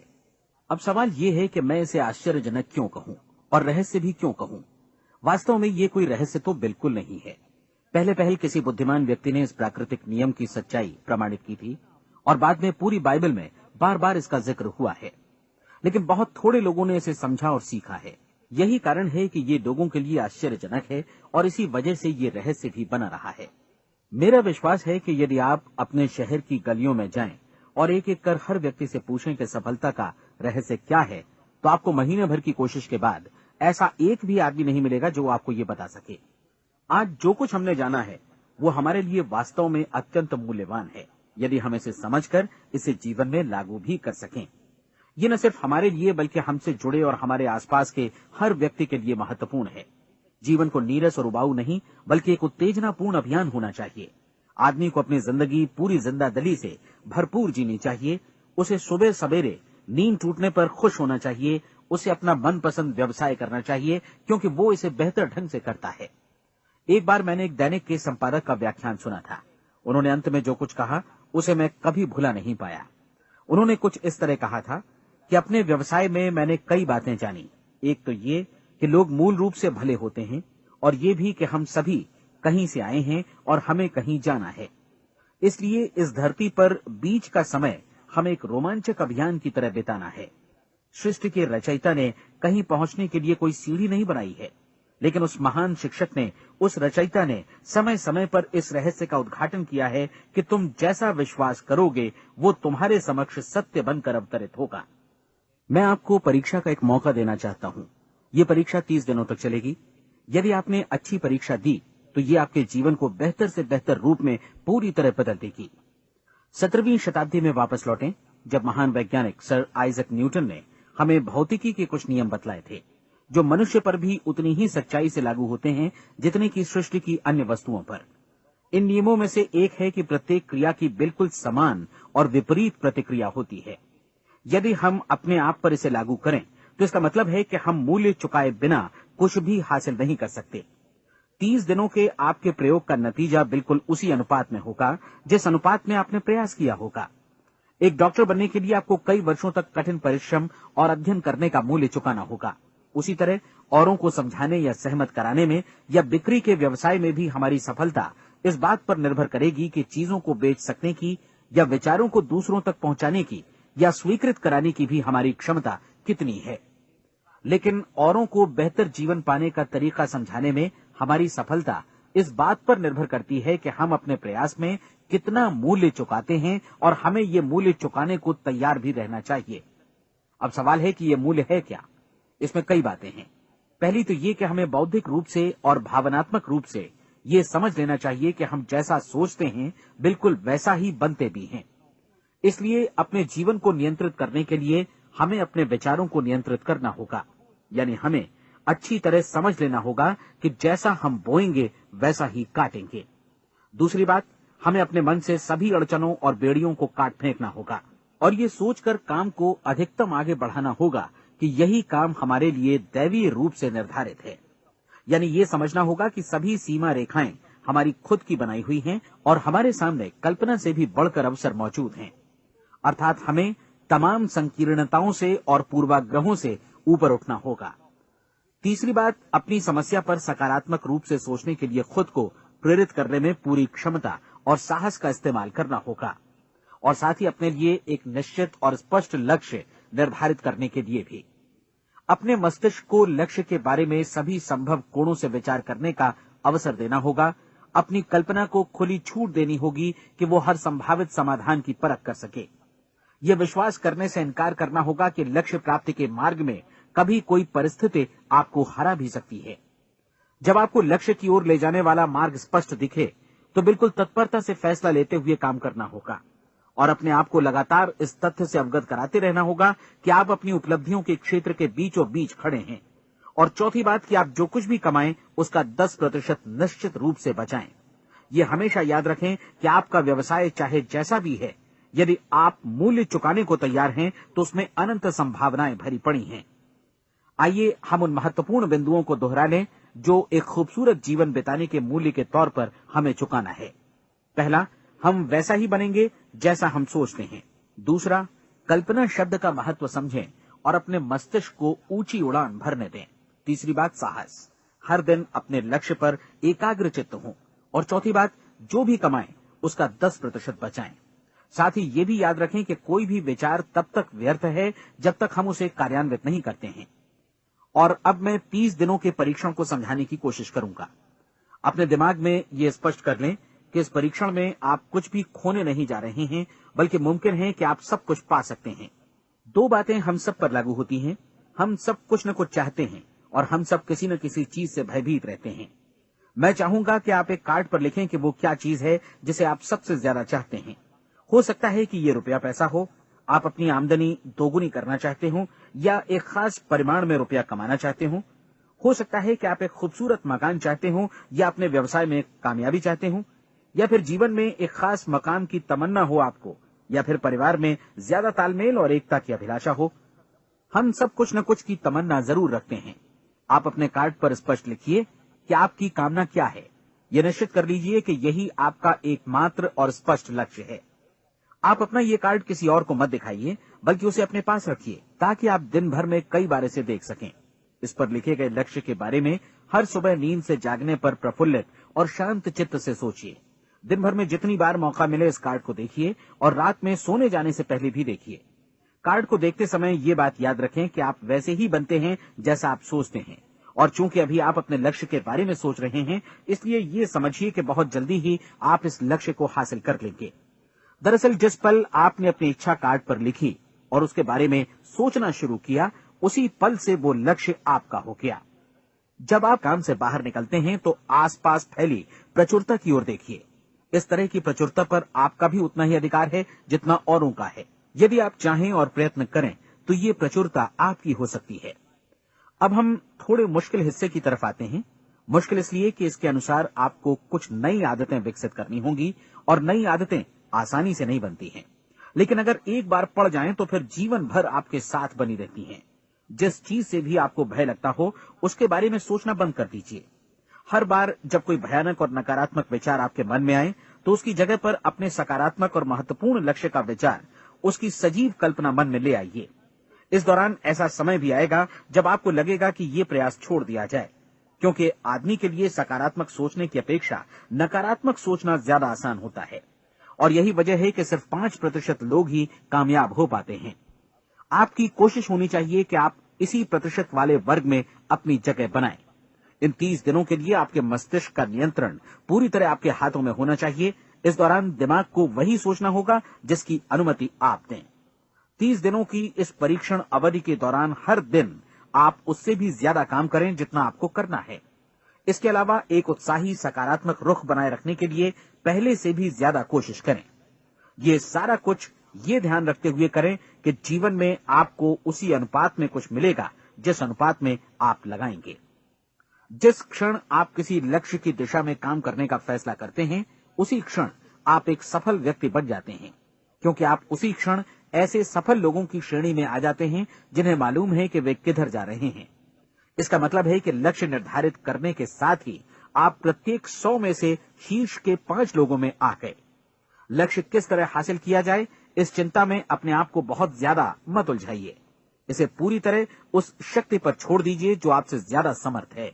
अब सवाल यह है कि मैं इसे आश्चर्यजनक क्यों कहूं और रहस्य भी क्यों कहूं। वास्तव में ये कोई रहस्य तो बिल्कुल नहीं है। पहले पहल किसी बुद्धिमान व्यक्ति ने इस प्राकृतिक नियम की सच्चाई प्रमाणित की थी और बाद में पूरी बाइबल में बार बार इसका जिक्र हुआ है, लेकिन बहुत थोड़े लोगों ने इसे समझा और सीखा है। यही कारण है कि ये लोगों के लिए आश्चर्यजनक है और इसी वजह से ये रहस्य भी बना रहा है। मेरा विश्वास है कि यदि आप अपने शहर की गलियों में जाएं और एक एक कर हर व्यक्ति से पूछें कि सफलता का रहस्य क्या है, तो आपको महीने भर की कोशिश के बाद ऐसा एक भी आदमी नहीं मिलेगा जो आपको ये बता सके। आज जो कुछ हमने जाना है वो हमारे लिए वास्तव में अत्यंत मूल्यवान है, यदि हम इसे समझकर इसे जीवन में लागू भी कर सकें। ये न सिर्फ हमारे लिए बल्कि हमसे जुड़े और हमारे आसपास के हर व्यक्ति के लिए महत्वपूर्ण है। जीवन को नीरस और उबाऊ नहीं बल्कि एक उत्तेजनापूर्ण अभियान होना चाहिए। आदमी को अपनी जिंदगी पूरी जिंदादिली से भरपूर जीनी चाहिए। उसे सुबह सवेरे नींद टूटने पर खुश होना चाहिए। उसे अपना मनपसंद व्यवसाय करना चाहिए क्योंकि वो इसे बेहतर ढंग से करता है। एक बार मैंने एक दैनिक के संपादक का व्याख्यान सुना था। उन्होंने अंत में जो कुछ कहा उसे मैं कभी भुला नहीं पाया। उन्होंने कुछ इस तरह कहा था कि अपने व्यवसाय में मैंने कई बातें जानी। एक तो ये कि लोग मूल रूप से भले होते हैं और ये भी कि हम सभी कहीं से आए हैं और हमें कहीं जाना है। इसलिए इस धरती पर बीच का समय हमें एक रोमांचक अभियान की तरह बिताना है। सृष्टि के रचयिता ने कहीं पहुंचने के लिए कोई सीढ़ी नहीं बनाई है, लेकिन उस महान शिक्षक ने, उस रचयिता ने समय समय पर इस रहस्य का उद्घाटन किया है कि तुम जैसा विश्वास करोगे वो तुम्हारे समक्ष सत्य बनकर अवतरित होगा। मैं आपको परीक्षा का एक मौका देना चाहता हूं। ये परीक्षा 30 दिनों तक चलेगी। यदि आपने अच्छी परीक्षा दी तो ये आपके जीवन को बेहतर से बेहतर रूप में पूरी तरह बदल देगी। 17वीं शताब्दी में वापस लौटें, जब महान वैज्ञानिक सर आइजक न्यूटन ने हमें भौतिकी के कुछ नियम बतलाए थे, जो मनुष्य पर भी उतनी ही सच्चाई से लागू होते हैं जितने की सृष्टि की अन्य वस्तुओं पर। इन नियमों में से एक है कि प्रत्येक क्रिया की बिल्कुल समान और विपरीत प्रतिक्रिया होती है। यदि हम अपने आप पर इसे लागू करें तो इसका मतलब है कि हम मूल्य चुकाए बिना कुछ भी हासिल नहीं कर सकते। 30 दिनों के आपके प्रयोग का नतीजा बिल्कुल उसी अनुपात में होगा जिस अनुपात में आपने प्रयास किया होगा। एक डॉक्टर बनने के लिए आपको कई वर्षों तक कठिन परिश्रम और अध्ययन करने का मूल्य चुकाना होगा। उसी तरह औरों को समझाने या सहमत कराने में या बिक्री के व्यवसाय में भी हमारी सफलता इस बात पर निर्भर करेगी कि चीजों को बेच सकने की या विचारों को दूसरों तक पहुंचाने की या स्वीकृत कराने की भी हमारी क्षमता कितनी है। लेकिन औरों को बेहतर जीवन पाने का तरीका समझाने में हमारी सफलता इस बात पर निर्भर करती है कि हम अपने प्रयास में कितना मूल्य चुकाते हैं और हमें ये मूल्य चुकाने को तैयार भी रहना चाहिए। अब सवाल है कि ये मूल्य है क्या? इसमें कई बातें हैं। पहली तो ये कि हमें बौद्धिक रूप से और भावनात्मक रूप से ये समझ लेना चाहिए कि हम जैसा सोचते हैं बिल्कुल वैसा ही बनते भी हैं। इसलिए अपने जीवन को नियंत्रित करने के लिए हमें अपने विचारों को नियंत्रित करना होगा। यानी हमें अच्छी तरह समझ लेना होगा कि जैसा हम बोएंगे वैसा ही काटेंगे। दूसरी बात, हमें अपने मन से सभी अड़चनों और बेड़ियों को काट फेंकना होगा और ये सोचकर काम को अधिकतम आगे बढ़ाना होगा कि यही काम हमारे लिए दैवीय रूप से निर्धारित है। यानी ये समझना होगा कि सभी सीमा रेखाएं हमारी खुद की बनाई हुई हैं और हमारे सामने कल्पना से भी बढ़कर अवसर मौजूद हैं। अर्थात हमें तमाम संकीर्णताओं से और पूर्वाग्रहों से ऊपर उठना होगा। तीसरी बात, अपनी समस्या पर सकारात्मक रूप से सोचने के लिए खुद को प्रेरित करने में पूरी क्षमता और साहस का इस्तेमाल करना होगा और साथ ही अपने लिए एक निश्चित और स्पष्ट लक्ष्य निर्धारित करने के लिए भी। अपने मस्तिष्क को लक्ष्य के बारे में सभी संभव कोणों से विचार करने का अवसर देना होगा। अपनी कल्पना को खुली छूट देनी होगी कि वो हर संभावित समाधान की परख कर सके। यह विश्वास करने से इनकार करना होगा कि लक्ष्य प्राप्ति के मार्ग में कभी कोई परिस्थिति आपको हरा भी सकती है। जब आपको लक्ष्य की ओर ले जाने वाला मार्ग स्पष्ट दिखे तो बिल्कुल तत्परता से फैसला लेते हुए काम करना होगा और अपने आप को लगातार इस तथ्य से अवगत कराते रहना होगा कि आप अपनी उपलब्धियों के क्षेत्र के बीचों बीच खड़े हैं। और चौथी बात कि आप जो कुछ भी कमाएं उसका 10% निश्चित रूप से बचाएं। ये हमेशा याद रखें कि आपका व्यवसाय चाहे जैसा भी है, यदि आप मूल्य चुकाने को तैयार हैं तो उसमें अनंत संभावनाएं भरी पड़ी हैं। आइए हम उन महत्वपूर्ण बिंदुओं को दोहरा लें जो एक खूबसूरत जीवन बिताने के मूल्य के तौर पर हमें चुकाना है। पहला, हम वैसा ही बनेंगे जैसा हम सोचते हैं। दूसरा, कल्पना शब्द का महत्व समझें और अपने मस्तिष्क को ऊंची उड़ान भरने दें। तीसरी बात, साहस, हर दिन अपने लक्ष्य पर एकाग्र चित्त हों। और चौथी बात, जो भी कमाएं उसका 10% बचाएं। साथ ही ये भी याद रखें कि कोई भी विचार तब तक व्यर्थ है जब तक हम उसे कार्यान्वित नहीं करते हैं। और अब मैं 30 दिनों के परीक्षण को समझाने की कोशिश करूंगा। अपने दिमाग में ये स्पष्ट कर लें कि इस परीक्षण में आप कुछ भी खोने नहीं जा रहे हैं, बल्कि मुमकिन है कि आप सब कुछ पा सकते हैं। 2 बातें हम सब पर लागू होती हैं। हम सब कुछ न कुछ चाहते हैं और हम सब किसी न किसी चीज से भयभीत रहते हैं। मैं चाहूंगा कि आप एक कार्ड पर लिखें कि वो क्या चीज है जिसे आप सबसे ज्यादा चाहते हैं। हो सकता है कि ये रुपया पैसा हो, आप अपनी आमदनी दोगुनी करना चाहते हो, या एक खास परिमाण में रुपया कमाना चाहते हो सकता है कि आप एक खूबसूरत मकान चाहते हो, या अपने व्यवसाय में कामयाबी चाहते हो, या फिर जीवन में एक खास मकाम की तमन्ना हो आपको, या फिर परिवार में ज्यादा तालमेल और एकता की अभिलाषा हो। हम सब कुछ न कुछ की तमन्ना जरूर रखते हैं। आप अपने कार्ड पर स्पष्ट लिखिए कि आपकी कामना क्या है। यह निश्चित कर लीजिए कि यही आपका एकमात्र और स्पष्ट लक्ष्य है। आप अपना ये कार्ड किसी और को मत दिखाइए, बल्कि उसे अपने पास रखिए ताकि आप दिन भर में कई बार इसे देख सकें। इस पर लिखे गए लक्ष्य के बारे में हर सुबह नींद से जागने पर प्रफुल्लित और शांत चित्त से सोचिए। दिन भर में जितनी बार मौका मिले इस कार्ड को देखिए और रात में सोने जाने से पहले भी देखिए। कार्ड को देखते समय ये बात याद रखें कि आप वैसे ही बनते हैं जैसा आप सोचते हैं। और चूंकि अभी आप अपने लक्ष्य के बारे में सोच रहे हैं, इसलिए ये समझिए कि बहुत जल्दी ही आप इस लक्ष्य को हासिल कर लेंगे। दरअसल जिस पल आपने अपनी इच्छा कार्ड पर लिखी और उसके बारे में सोचना शुरू किया, उसी पल से वो लक्ष्य आपका हो गया। जब आप काम से बाहर निकलते हैं तो आसपास फैली प्रचुरता की ओर देखिए। इस तरह की प्रचुरता पर आपका भी उतना ही अधिकार है जितना औरों का है। यदि आप चाहें और प्रयत्न करें तो ये प्रचुरता आपकी हो सकती है। अब हम थोड़े मुश्किल हिस्से की तरफ आते हैं। मुश्किल इसलिए कि इसके अनुसार आपको कुछ नई आदतें विकसित करनी होंगी, और नई आदतें आसानी से नहीं बनती हैं, लेकिन अगर एक बार पड़ जाएं तो फिर जीवन भर आपके साथ बनी रहती हैं। जिस चीज से भी आपको भय लगता हो उसके बारे में सोचना बंद कर दीजिए। हर बार जब कोई भयानक और नकारात्मक विचार आपके मन में आए तो उसकी जगह पर अपने सकारात्मक और महत्वपूर्ण लक्ष्य का विचार, उसकी सजीव कल्पना मन में ले आइए। इस दौरान ऐसा समय भी आएगा जब आपको लगेगा कि ये प्रयास छोड़ दिया जाए, क्योंकि आदमी के लिए सकारात्मक सोचने की अपेक्षा नकारात्मक सोचना ज्यादा आसान होता है। और यही वजह है कि सिर्फ 5% लोग ही कामयाब हो पाते हैं। आपकी कोशिश होनी चाहिए कि आप इसी प्रतिशत वाले वर्ग में अपनी जगह बनाएं। इन 30 दिनों के लिए आपके मस्तिष्क का नियंत्रण पूरी तरह आपके हाथों में होना चाहिए। इस दौरान दिमाग को वही सोचना होगा जिसकी अनुमति आप दें। 30 दिनों की इस परीक्षण अवधि के दौरान हर दिन आप उससे भी ज्यादा काम करें जितना आपको करना है। इसके अलावा एक उत्साही सकारात्मक रुख बनाए रखने के लिए पहले से भी ज्यादा कोशिश करें। ये सारा कुछ ये ध्यान रखते हुए करें कि जीवन में आपको उसी अनुपात में कुछ मिलेगा जिस अनुपात में आप लगाएंगे। जिस क्षण आप किसी लक्ष्य की दिशा में काम करने का फैसला करते हैं, उसी क्षण आप एक सफल व्यक्ति बन जाते हैं, क्योंकि आप उसी क्षण ऐसे सफल लोगों की श्रेणी में आ जाते हैं जिन्हें मालूम है कि वे किधर जा रहे हैं। इसका मतलब है कि लक्ष्य निर्धारित करने के साथ ही आप प्रत्येक 100 में से शीर्ष के 5 लोगों में आ गए। लक्ष्य किस तरह हासिल किया जाए, इस चिंता में अपने आप को बहुत ज्यादा मत उलझाइए। इसे पूरी तरह उस शक्ति पर छोड़ दीजिए जो आपसे ज्यादा समर्थ है।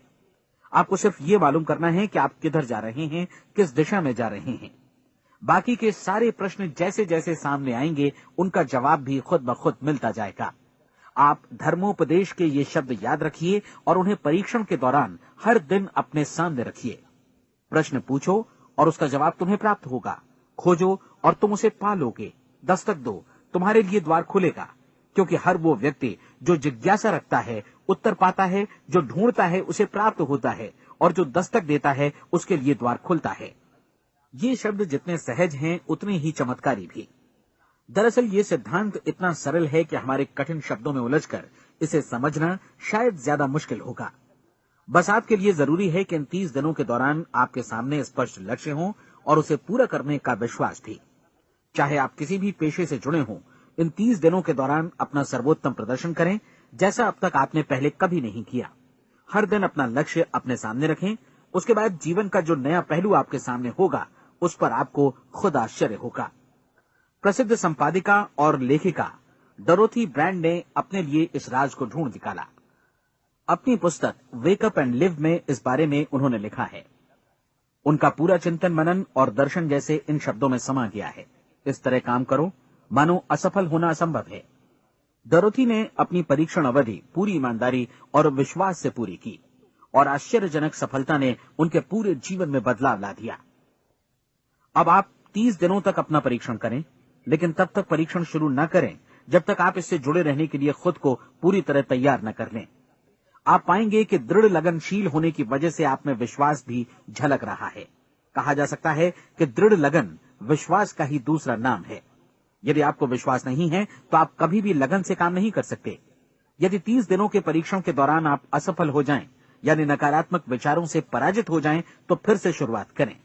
आपको सिर्फ ये मालूम करना है कि आप किधर जा रहे हैं, किस दिशा में जा रहे हैं। बाकी के सारे प्रश्न जैसे जैसे सामने आएंगे, उनका जवाब भी खुद ब खुद मिलता जाएगा। आप धर्मोपदेश के ये शब्द याद रखिए और उन्हें परीक्षण के दौरान हर दिन अपने सामने रखिए। प्रश्न पूछो और उसका जवाब तुम्हें प्राप्त होगा। खोजो और तुम उसे पा लोगे। दस्तक दो, तुम्हारे लिए द्वार खुलेगा, क्योंकि हर वो व्यक्ति जो जिज्ञासा रखता है उत्तर पाता है, जो ढूंढता है उसे प्राप्त होता है, और जो दस्तक देता है उसके लिए द्वार खुलता है। ये शब्द जितने सहज हैं उतने ही चमत्कारी भी। दरअसल ये सिद्धांत इतना सरल है कि हमारे कठिन शब्दों में उलझकर इसे समझना शायद ज्यादा मुश्किल होगा। बस आपके लिए जरूरी है कि इन 30 दिनों के दौरान आपके सामने स्पष्ट लक्ष्य हो और उसे पूरा करने का विश्वास भी। चाहे आप किसी भी पेशे से जुड़े हों, इन 30 दिनों के दौरान अपना सर्वोत्तम प्रदर्शन करें, जैसा अब तक आपने पहले कभी नहीं किया। हर दिन अपना लक्ष्य अपने सामने रखें। उसके बाद जीवन का जो नया पहलू आपके सामने होगा, उस पर आपको खुद आश्चर्य होगा। प्रसिद्ध संपादिका और लेखिका डोरोथी ब्रैंड ने अपने लिए इस राज को ढूंढ निकाला। अपनी पुस्तक वेक अप एंड लिव में इस बारे में उन्होंने लिखा है। उनका पूरा चिंतन मनन और दर्शन जैसे इन शब्दों में समा गया है। इस तरह काम करो मानो असफल होना असंभव है। डोरोथी ने अपनी परीक्षण अवधि पूरी ईमानदारी और विश्वास से पूरी की और आश्चर्यजनक सफलता ने उनके पूरे जीवन में बदलाव ला दिया। अब आप 30 दिनों तक अपना परीक्षण करें, लेकिन तब तक परीक्षण शुरू न करें जब तक आप इससे जुड़े रहने के लिए खुद को पूरी तरह तैयार न कर लें। आप पाएंगे कि दृढ़ लगनशील होने की वजह से आप में विश्वास भी झलक रहा है। कहा जा सकता है कि दृढ़ लगन विश्वास का ही दूसरा नाम है। यदि आपको विश्वास नहीं है तो आप कभी भी लगन से काम नहीं कर सकते। यदि 30 दिनों के परीक्षण के दौरान आप असफल हो जाएं, यानी नकारात्मक विचारों से पराजित हो जाएं, तो फिर से शुरुआत करें।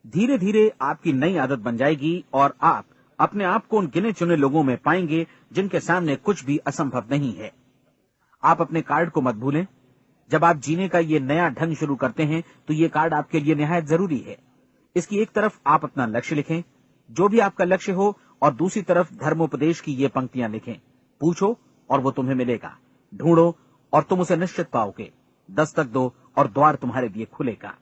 धीरे धीरे आपकी नई आदत बन जाएगी और आप अपने आप को उन गिने चुने लोगों में पाएंगे जिनके सामने कुछ भी असंभव नहीं है। आप अपने कार्ड को मत भूलें। जब आप जीने का ये नया ढंग शुरू करते हैं तो ये कार्ड आपके लिए निहायत जरूरी है। इसकी एक तरफ आप अपना लक्ष्य लिखें, जो भी आपका लक्ष्य हो, और दूसरी तरफ धर्मोपदेश की ये पंक्तियां लिखें। पूछो और वो तुम्हें मिलेगा, ढूंढो और तुम उसे निश्चित पाओगे, दस्तक दो और द्वार तुम्हारे लिए खुलेगा।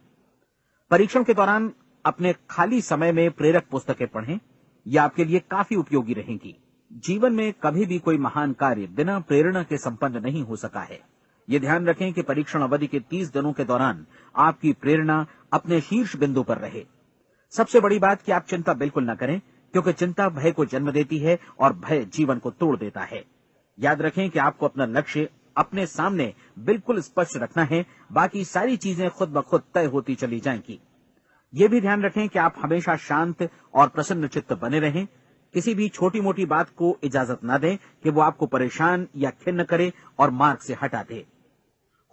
परीक्षण के दौरान अपने खाली समय में प्रेरक पुस्तकें पढ़ें। यह आपके लिए काफी उपयोगी रहेंगी। जीवन में कभी भी कोई महान कार्य बिना प्रेरणा के संपन्न नहीं हो सका है। ये ध्यान रखें कि परीक्षण अवधि के 30 दिनों के दौरान आपकी प्रेरणा अपने शीर्ष बिंदु पर रहे। सबसे बड़ी बात कि आप चिंता बिल्कुल न करें, क्योंकि चिंता भय को जन्म देती है और भय जीवन को तोड़ देता है। याद रखें कि आपको अपना लक्ष्य अपने सामने बिल्कुल स्पष्ट रखना है, बाकी सारी चीजें खुद ब खुद तय होती चली जाएंगी। ये भी ध्यान रखें कि आप हमेशा शांत और प्रसन्न चित्त बने रहें। किसी भी छोटी मोटी बात को इजाजत न दें कि वो आपको परेशान या खिन्न करे और मार्ग से हटा दे।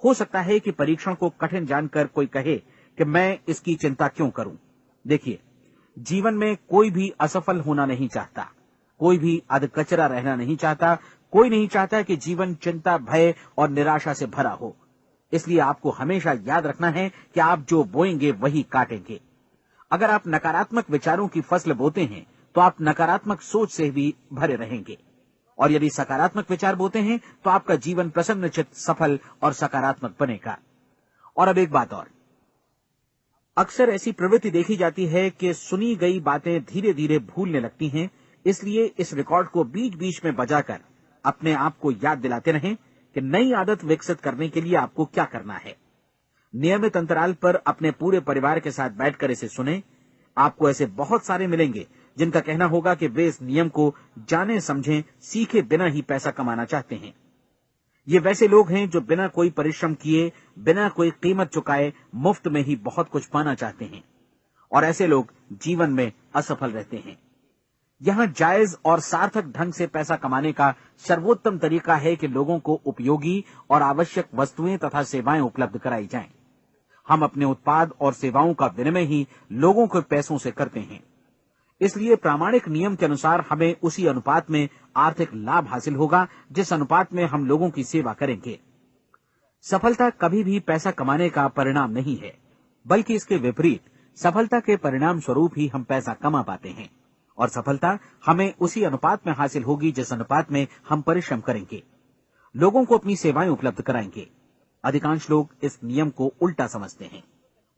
हो सकता है कि परीक्षण को कठिन जानकर कोई कहे कि मैं इसकी चिंता क्यों करूं। देखिए, जीवन में कोई भी असफल होना नहीं चाहता, कोई भी अधकचरा रहना नहीं चाहता, कोई नहीं चाहता कि जीवन चिंता, भय और निराशा से भरा हो। इसलिए आपको हमेशा याद रखना है कि आप जो बोएंगे वही काटेंगे। अगर आप नकारात्मक विचारों की फसल बोते हैं तो आप नकारात्मक सोच से भी भरे रहेंगे, और यदि सकारात्मक विचार बोते हैं तो आपका जीवन प्रसन्नचित्त, सफल और सकारात्मक बनेगा। और अब एक बात और, अक्सर ऐसी प्रवृत्ति देखी जाती है कि सुनी गई बातें धीरे धीरे भूलने लगती हैं। इसलिए इस रिकॉर्ड को बीच बीच में बजाकर अपने आप को याद दिलाते रहें कि नई आदत विकसित करने के लिए आपको क्या करना है। नियमित अंतराल पर अपने पूरे परिवार के साथ बैठकर इसे सुनें। आपको ऐसे बहुत सारे मिलेंगे जिनका कहना होगा कि वे इस नियम को जाने समझें सीखे बिना ही पैसा कमाना चाहते हैं। ये वैसे लोग हैं जो बिना कोई परिश्रम किए, बिना कोई कीमत चुकाए मुफ्त में ही बहुत कुछ पाना चाहते हैं, और ऐसे लोग जीवन में असफल रहते हैं। यहां जायज और सार्थक ढंग से पैसा कमाने का सर्वोत्तम तरीका है कि लोगों को उपयोगी और आवश्यक वस्तुएं तथा सेवाएं उपलब्ध कराई जाएं। हम अपने उत्पाद और सेवाओं का विनिमय ही लोगों के पैसों से करते हैं। इसलिए प्रामाणिक नियम के अनुसार हमें उसी अनुपात में आर्थिक लाभ हासिल होगा जिस अनुपात में हम लोगों की सेवा करेंगे। सफलता कभी भी पैसा कमाने का परिणाम नहीं है, बल्कि इसके विपरीत सफलता के परिणाम स्वरूप ही हम पैसा कमा पाते हैं, और सफलता हमें उसी अनुपात में हासिल होगी जिस अनुपात में हम परिश्रम करेंगे, लोगों को अपनी सेवाएं उपलब्ध कराएंगे। अधिकांश लोग इस नियम को उल्टा समझते हैं।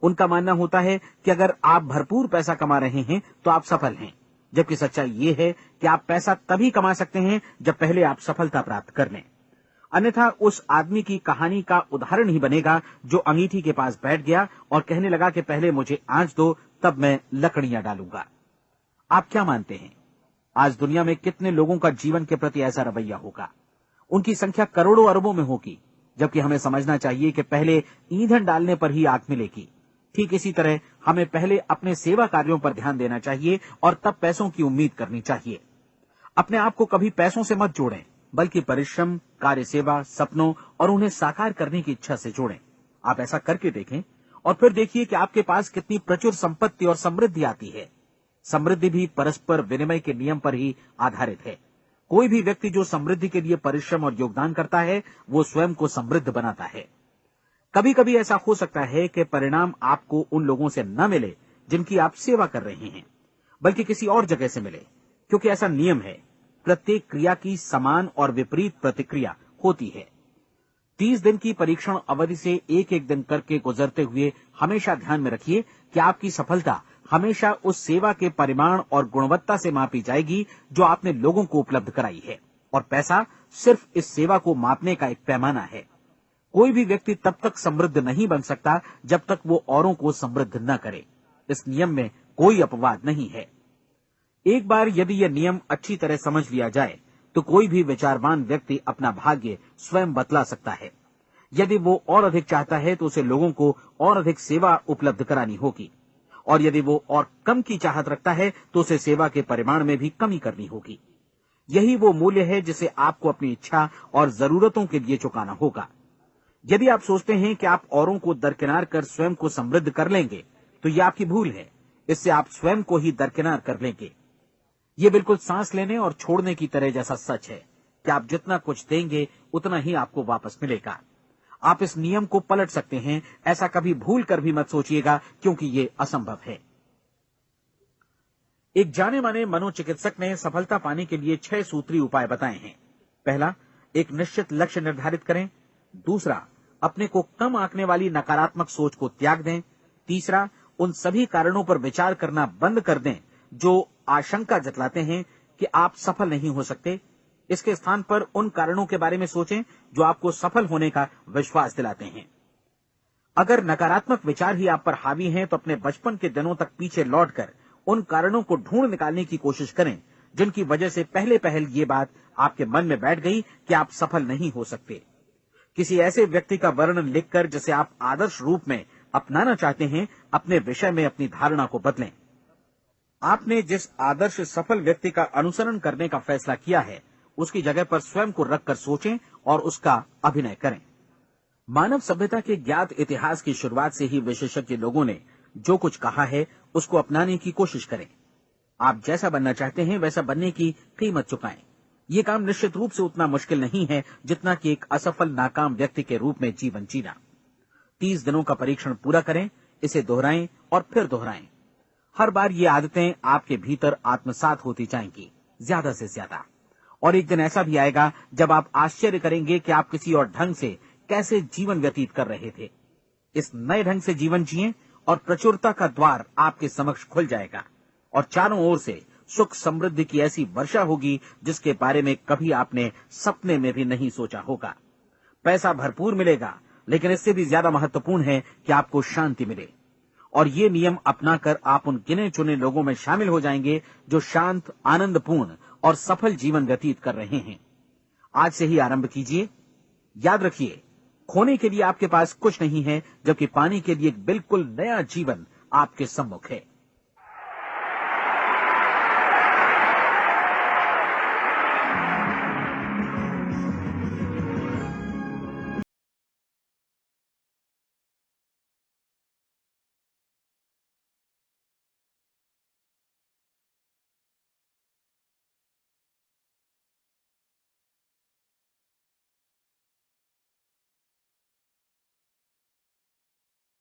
उनका मानना होता है कि अगर आप भरपूर पैसा कमा रहे हैं तो आप सफल हैं, जबकि सच्चाई ये है कि आप पैसा तभी कमा सकते हैं जब पहले आप सफलता प्राप्त कर लें। अन्यथा उस आदमी की कहानी का उदाहरण ही बनेगा जो अंगीठी के पास बैठ गया और कहने लगा कि पहले मुझे आंच दो, तब मैं लकड़ियां डालूंगा। आप क्या मानते हैं, आज दुनिया में कितने लोगों का जीवन के प्रति ऐसा रवैया होगा? उनकी संख्या करोड़ों अरबों में होगी, जबकि हमें समझना चाहिए कि पहले ईंधन डालने पर ही आग मिलेगी। ठीक इसी तरह हमें पहले अपने सेवा कार्यों पर ध्यान देना चाहिए और तब पैसों की उम्मीद करनी चाहिए। अपने आप को कभी पैसों से मत जोड़ें, बल्कि परिश्रम, कार्य सेवा, सपनों और उन्हें साकार करने की इच्छा से जोड़ें। आप ऐसा करके देखें और फिर देखिए कि आपके पास कितनी प्रचुर संपत्ति और समृद्धि आती है। समृद्धि भी परस्पर विनिमय के नियम पर ही आधारित है। कोई भी व्यक्ति जो समृद्धि के लिए परिश्रम और योगदान करता है, वो स्वयं को समृद्ध बनाता है। कभी कभी ऐसा हो सकता है कि परिणाम आपको उन लोगों से न मिले जिनकी आप सेवा कर रहे हैं, बल्कि किसी और जगह से मिले, क्योंकि ऐसा नियम है, प्रत्येक क्रिया की समान और विपरीत प्रतिक्रिया होती है। 30 दिन की परीक्षण अवधि से एक एक दिन करके गुजरते हुए हमेशा ध्यान में रखिए कि आपकी सफलता हमेशा उस सेवा के परिमाण और गुणवत्ता से मापी जाएगी जो आपने लोगों को उपलब्ध कराई है, और पैसा सिर्फ इस सेवा को मापने का एक पैमाना है। कोई भी व्यक्ति तब तक समृद्ध नहीं बन सकता जब तक वो औरों को समृद्ध न करे। इस नियम में कोई अपवाद नहीं है। एक बार यदि यह नियम अच्छी तरह समझ लिया जाए तो कोई भी विचारवान व्यक्ति अपना भाग्य स्वयं बतला सकता है। यदि वो और अधिक चाहता है तो उसे लोगों को और अधिक सेवा उपलब्ध करानी होगी, और यदि वो और कम की चाहत रखता है तो उसे सेवा के परिमाण में भी कमी करनी होगी। यही वो मूल्य है जिसे आपको अपनी इच्छा और जरूरतों के लिए चुकाना होगा। यदि आप सोचते हैं कि आप औरों को दरकिनार कर स्वयं को समृद्ध कर लेंगे तो यह आपकी भूल है। इससे आप स्वयं को ही दरकिनार कर लेंगे। ये बिल्कुल सांस लेने और छोड़ने की तरह जैसा सच है कि आप जितना कुछ देंगे उतना ही आपको वापस मिलेगा। आप इस नियम को पलट सकते हैं, ऐसा कभी भूल कर भी मत सोचिएगा, क्योंकि ये असंभव है। एक जाने माने मनोचिकित्सक ने सफलता पाने के लिए 6 सूत्री उपाय बताए हैं। पहला, एक निश्चित लक्ष्य निर्धारित करें। दूसरा, अपने को कम आंकने वाली नकारात्मक सोच को त्याग दें। तीसरा, उन सभी कारणों पर विचार करना बंद कर दें जो आशंका जतलाते हैं कि आप सफल नहीं हो सकते। इसके स्थान पर उन कारणों के बारे में सोचें जो आपको सफल होने का विश्वास दिलाते हैं। अगर नकारात्मक विचार ही आप पर हावी हैं तो अपने बचपन के दिनों तक पीछे लौटकर उन कारणों को ढूंढ निकालने की कोशिश करें जिनकी वजह से पहले पहल ये बात आपके मन में बैठ गई कि आप सफल नहीं हो सकते। किसी ऐसे व्यक्ति का वर्णन लिखकर जिसे आप आदर्श रूप में अपनाना चाहते हैं, अपने विषय में अपनी धारणा को बदलें। आपने जिस आदर्श सफल व्यक्ति का अनुसरण करने का फैसला किया है, उसकी जगह पर स्वयं को रखकर सोचें और उसका अभिनय करें। मानव सभ्यता के ज्ञात इतिहास की शुरुआत से ही विशेषज्ञ लोगों ने जो कुछ कहा है उसको अपनाने की कोशिश करें। आप जैसा बनना चाहते हैं वैसा बनने की कीमत चुकाएं। ये काम निश्चित रूप से उतना मुश्किल नहीं है जितना कि एक असफल नाकाम व्यक्ति के रूप में जीवन जीना। 30 दिनों का परीक्षण पूरा करें, इसे दोहराएं और फिर दोहराएं। हर बार ये आदतें आपके भीतर आत्मसात होती जाएंगी, ज्यादा से ज्यादा। और एक दिन ऐसा भी आएगा जब आप आश्चर्य करेंगे कि आप किसी और ढंग से कैसे जीवन व्यतीत कर रहे थे। इस नए ढंग से जीवन जिएं और प्रचुरता का द्वार आपके समक्ष खुल जाएगा और चारों ओर से सुख समृद्धि की ऐसी वर्षा होगी जिसके बारे में कभी आपने सपने में भी नहीं सोचा होगा। पैसा भरपूर मिलेगा, लेकिन इससे भी ज्यादा महत्वपूर्ण है कि आपको शांति मिले। और ये नियम अपनाकर आप उन गिने चुने लोगों में शामिल हो जाएंगे जो शांत, आनंदपूर्ण और सफल जीवन व्यतीत कर रहे हैं। आज से ही आरंभ कीजिए। याद रखिए, खोने के लिए आपके पास कुछ नहीं है, जबकि पाने के लिए एक बिल्कुल नया जीवन आपके सम्मुख है।